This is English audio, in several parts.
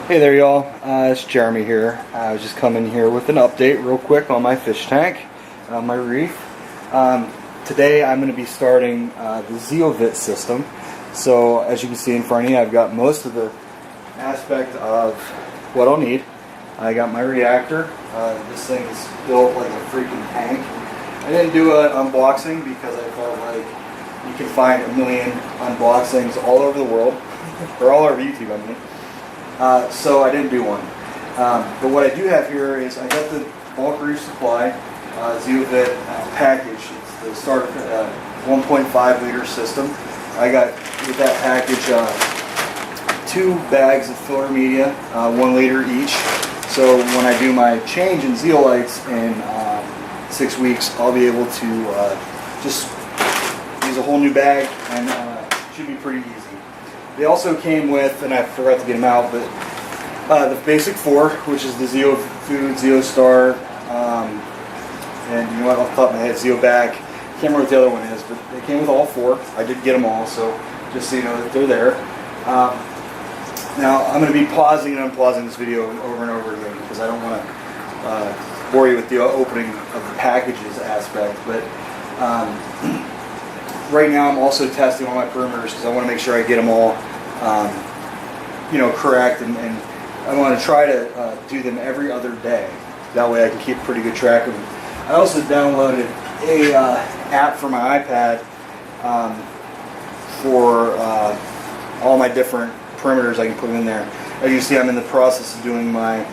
Hey there y'all, it's Jeremy here. I was just coming here with an update real quick on my fish tank, my reef. Today I'm going to be starting the Zeovit system. So as you can see in front of you, I've got most of the aspect of what I'll need. I got my reactor. This thing is built like a freaking tank. I didn't do an unboxing because I felt like you can find a million unboxings all over the world, or all over YouTube, I mean. So I didn't do one. But what I do have here is I got the bulk reef supply Zeovit package. It's the start 1.5 liter system. I got with that package 2 bags of filler media, 1 liter each. So when I do my change in zeolites in 6 weeks, I'll be able to just use a whole new bag, and it should be pretty easy. They also came with, and I forgot to get them out, but the basic 4, which is the Zeo Food, Zeo Star, and you know what, off the top of my head, Zeo Back. Can't remember what the other one is, but they came with all 4. I did get them all, so just so you know that they're there. Now, I'm going to be pausing and unpausing this video over and over again because I don't want to bore you with the opening of the packages aspect, but right now I'm also testing all my perimeters because I want to make sure I get them all correct, and I want to try to do them every other day. That way I can keep pretty good track of them. I also downloaded a app for my iPad for all my different perimeters I can put in there. As you see, I'm in the process of doing my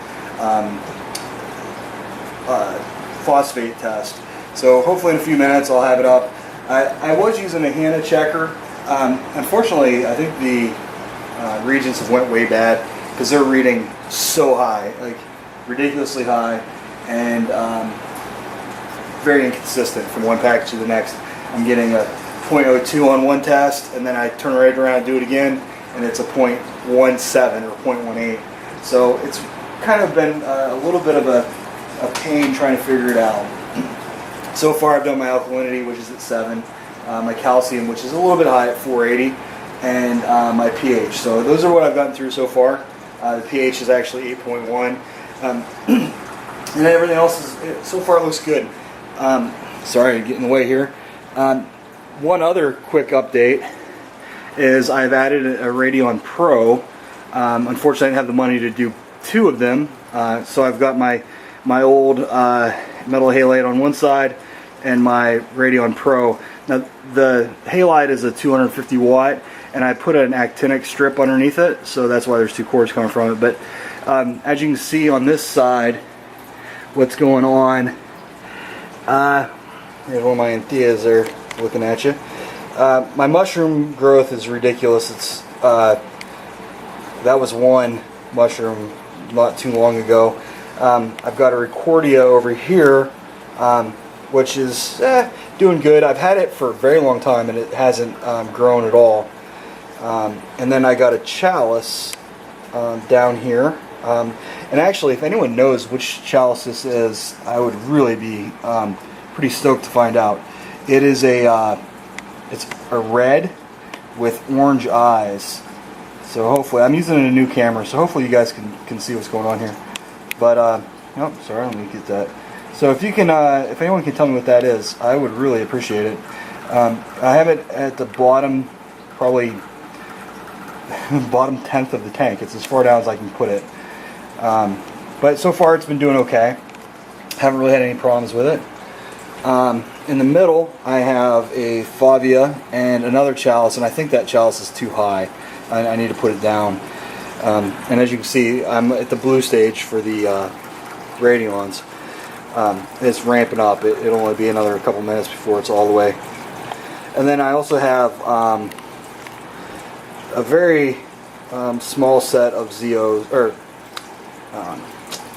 phosphate test. So hopefully in a few minutes I'll have it up. I was using a HANA checker. Unfortunately, I think the reagents have went way bad because they're reading so high, like ridiculously high, and very inconsistent from one package to the next. I'm getting a 0.02 on one test, and then I turn right around and do it again, and it's a 0.17 or 0.18. So it's kind of been a little bit of a pain trying to figure it out. So far I've done my alkalinity, which is at 7, my calcium, which is a little bit high at 480, and my pH. So those are what I've gotten through so far. The pH is actually 8.1. And everything else is, so far it looks good. Sorry to get in the way here. One other quick update is I've added a Radion Pro. Unfortunately I didn't have the money to do 2 of them, so I've got my old metal halide on one side and my Radion Pro. Now the halide is a 250 watt, and I put an actinic strip underneath it, so that's why there's 2 cords coming from it. But as you can see on this side, what's going on, here's one of my Antheas there looking at you. My mushroom growth is ridiculous. It's that was one mushroom not too long ago. I've got a Recordia over here, which is doing good. I've had it for a very long time and it hasn't grown at all. And then I got a chalice down here. And actually, if anyone knows which chalice this is, I would really be pretty stoked to find out. It is it's a red with orange eyes. So hopefully, I'm using a new camera, so hopefully you guys can see what's going on here. But oh, sorry, let me get that. So if you can, if anyone can tell me what that is, I would really appreciate it. I have it at the bottom, probably bottom 10th of the tank. It's as far down as I can put it. But so far it's been doing okay. Haven't really had any problems with it. In the middle I have a Favia and another chalice, and I think that chalice is too high. I need to put it down. And as you can see, I'm at the blue stage for the Radions. It's ramping up. It'll only be another couple minutes before it's all the way. And then I also have a very small set of Zeos, or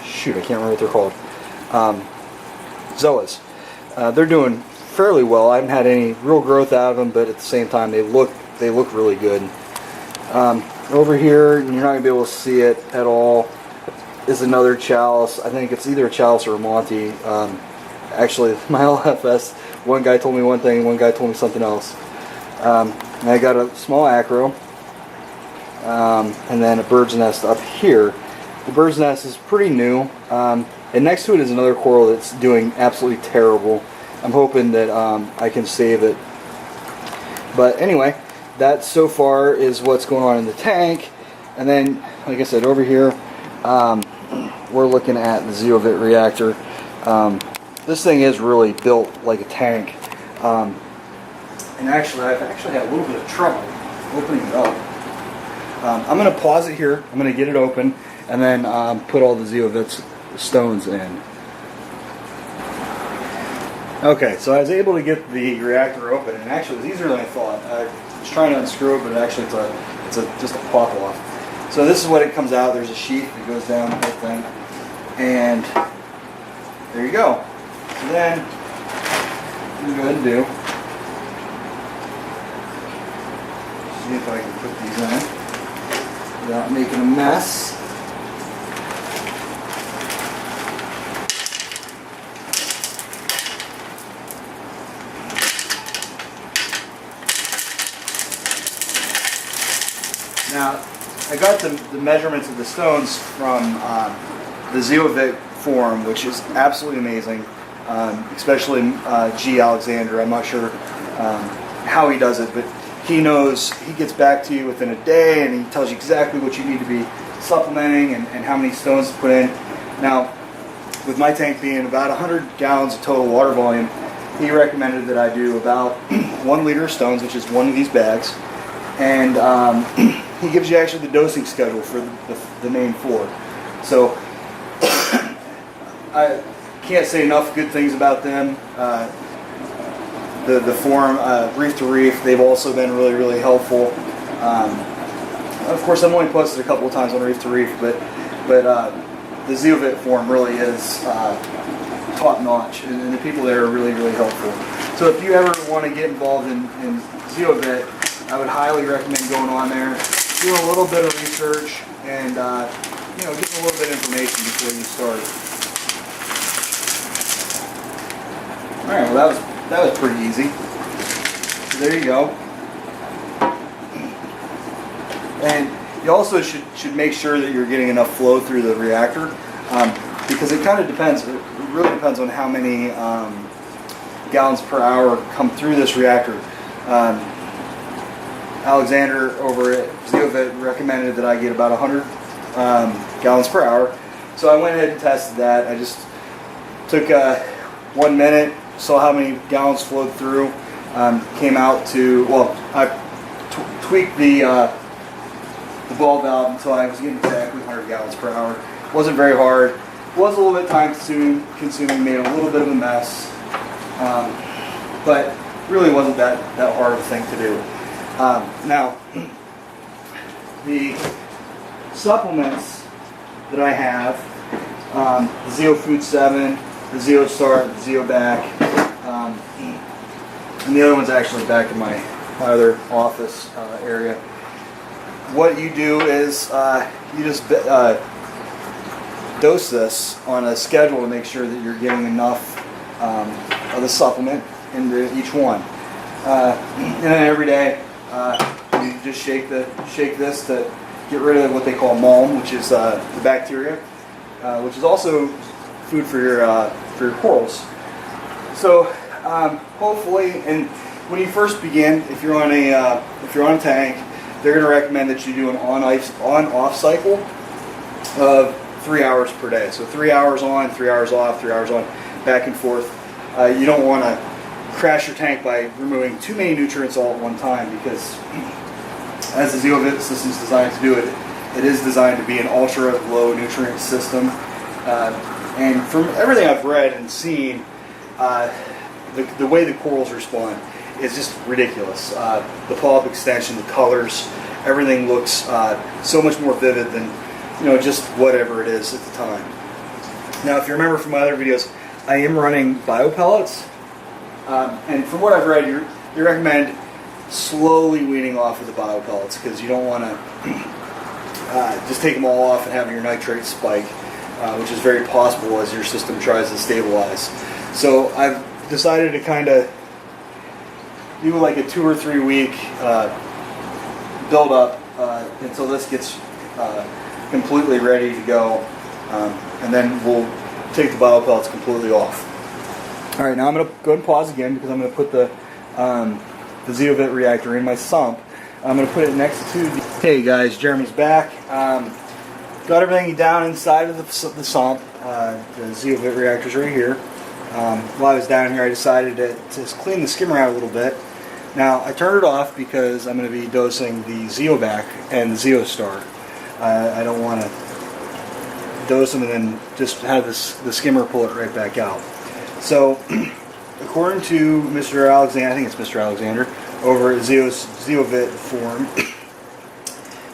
shoot, I can't remember what they're called. Zoas. They're doing fairly well. I haven't had any real growth out of them, but at the same time, they look really good. Over here, you're not going to be able to see it at all, is another chalice. I think it's either a chalice or a Monty. Actually, my LFS, one guy told me one thing, one guy told me something else. And I got a small acro, and then a bird's nest up here. The bird's nest is pretty new, and next to it is another coral that's doing absolutely terrible. I'm hoping that I can save it. But anyway, that so far is what's going on in the tank. And then, like I said, over here, we're looking at the Zeovit reactor. This thing is really built like a tank. And actually, I've actually had a little bit of trouble opening it up. I'm going to pause it here. I'm going to get it open and then put all the Zeovit's stones in. Okay, so I was able to get the reactor open, and actually it was easier than I thought. I was trying to unscrew it, but actually it's just a pop off. So this is what it comes out. There's a sheath that goes down the whole thing, and there you go. So then, what I'm going to do, see if I can put these in without making a mess. Now, I got the measurements of the stones from the Zeovit forum, which is absolutely amazing, especially G. Alexander. I'm not sure how he does it, but he knows, he gets back to you within a day, and he tells you exactly what you need to be supplementing and how many stones to put in. Now, with my tank being about 100 gallons of total water volume, he recommended that I do about 1 liter of stones, which is one of these bags, and he gives you actually the dosing schedule for the main 4. So I can't say enough good things about them. The forum, Reef to Reef, they've also been really, really helpful. Of course, I've only posted a couple of times on Reef to Reef, but the Zeovit forum really is top notch, and the people there are really, really helpful. So if you ever want to get involved in Zeovit, I would highly recommend going on there, doing a little bit of research, and getting a little bit of information before you start. All right, well that was pretty easy. So there you go. And you also should make sure that you're getting enough flow through the reactor, because it kind of depends. It really depends on how many gallons per hour come through this reactor. Alexander over at Zeovit recommended that I get about 100 gallons per hour. So I went ahead and tested that. I just took 1 minute, saw how many gallons flowed through, came out to, well, I tweaked the ball valve until I was getting exactly 100 gallons per hour. It wasn't very hard. It was a little bit time consuming, made a little bit of a mess, but really wasn't that hard of a thing to do. Now, the supplements that I have, the Zeo Food 7, the Zeo Start, the Zeo Back, and the other one's actually back in my other office area. What you do is you just dose this on a schedule to make sure that you're getting enough of the supplement into each one. And then every day you just shake this to get rid of what they call malm, which is the bacteria, which is also food for your corals. So hopefully, and when you first begin, if you're on a tank, they're going to recommend that you do an on-off cycle of 3 hours per day. So 3 hours on, 3 hours off, 3 hours on, back and forth. You don't want to crash your tank by removing too many nutrients all at one time, because as the Zeovit system is designed to do it, it is designed to be an ultra low nutrient system. And from everything I've read and seen, the way the corals respond is just ridiculous. The polyp extension, the colors, everything looks so much more vivid than just whatever it is at the time. Now, if you remember from my other videos, I am running biopellets, and from what I've read, you recommend slowly weaning off of the biopellets, because you don't want to just take them all off and have your nitrate spike, which is very possible as your system tries to stabilize. So I've decided to kind of do like a 2 or 3 week build up until this gets completely ready to go, and then we'll take the biopellets completely off. Alright, now I'm going to go ahead and pause again because I'm going to put the Zeovit reactor in my sump. I'm going to put it next to the... Hey guys, Jeremy's back. Got everything down inside of the sump. The Zeovit reactor's right here. While I was down here, I decided to clean the skimmer out a little bit. Now, I turned it off because I'm going to be dosing the Zeovac and the Zeostar. I don't want to dose them and then just have the skimmer pull it right back out. So, according to Mr. Alexander, I think it's Mr. Alexander, over at Zeovit forum,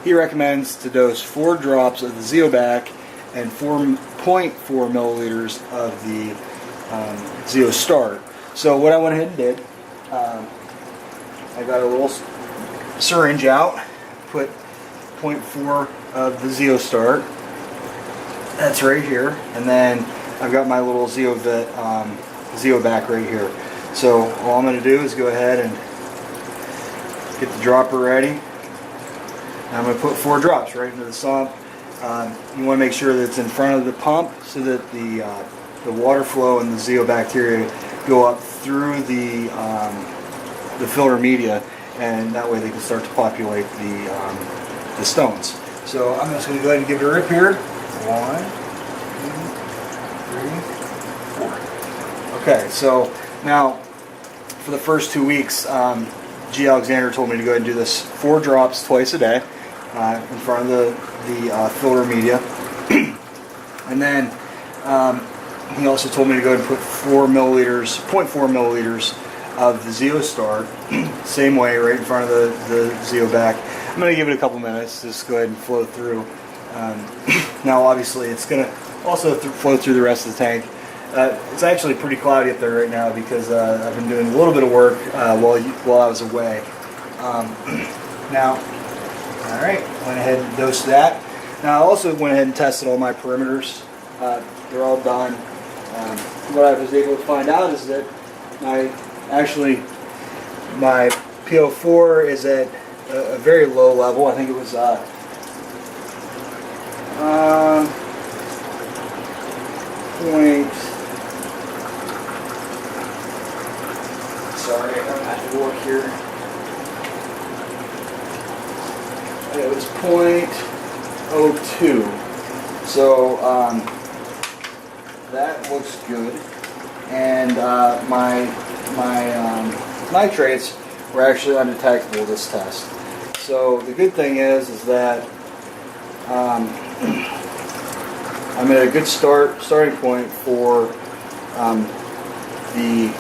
he recommends to dose 4 drops of the Zeovac and 4.4 milliliters of the Zeostar. So what I went ahead and did, I got a little syringe out, put 0.4 of the Zeostar. That's right here, and then I've got my little Zeovit Zeovac right here. So all I'm going to do is go ahead and get the dropper ready. And I'm going to put 4 drops right into the sump. You want to make sure that it's in front of the pump so that the water flow and the zeobacteria go up through the filter media, and that way they can start to populate the stones. So I'm just going to go ahead and give it a rip here. 1, 2, 3, 4. Okay, so now for the first 2 weeks, G. Alexander told me to go ahead and do this 4 drops twice a day in front of the filter media. And then he also told me to go ahead and put 0.4 milliliters of the Zeostar, same way, right in front of the Zeovac. I'm going to give it a couple minutes, just go ahead and flow through. Now obviously it's going to also flow through the rest of the tank. It's actually pretty cloudy up there right now because I've been doing a little bit of work while I was away. Now, alright, went ahead and dosed that. Now I also went ahead and tested all my perimeters. They're all done. What I was able to find out is that my PO4 is at a very low level. I think it was sorry, I don't have to look here. It was 0.02. So that looks good. And my nitrates were actually undetectable this test. So the good thing is that I'm at a good starting point for the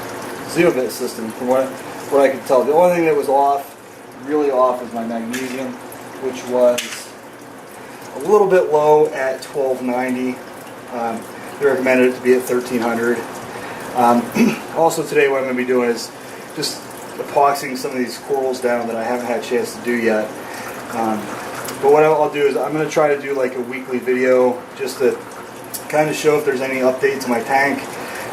Zeovit system. From what I could tell, the only thing that was really off, was my magnesium, which was a little bit low at 1290. They recommended it to be at 1300. Also today, what I'm going to be doing is just epoxying some of these corals down that I haven't had a chance to do yet. But what I'll do is I'm going to try to do like a weekly video just to kind of show if there's any updates in my tank,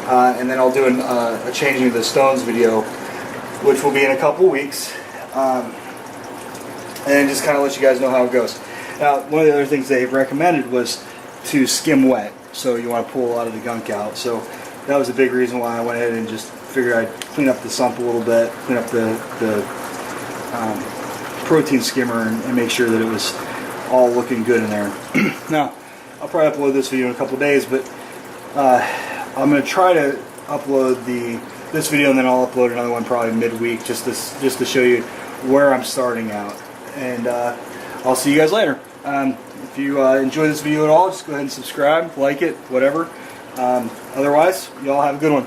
and then I'll do a changing of the stones video, which will be in a couple weeks, and just kind of let you guys know how it goes. Now, one of the other things they recommended was to skim wet, so you want to pull a lot of the gunk out. So that was a big reason why I went ahead and just figured I'd clean up the sump a little bit, clean up the protein skimmer, and make sure that it was all looking good in there. Now, I'll probably upload this video in a couple days, but I'm going to try to upload this video, and then I'll upload another one probably midweek, just to show you where I'm starting out. And I'll see you guys later. If you enjoy this video at all, just go ahead and subscribe, like it, whatever. Otherwise, y'all have a good one.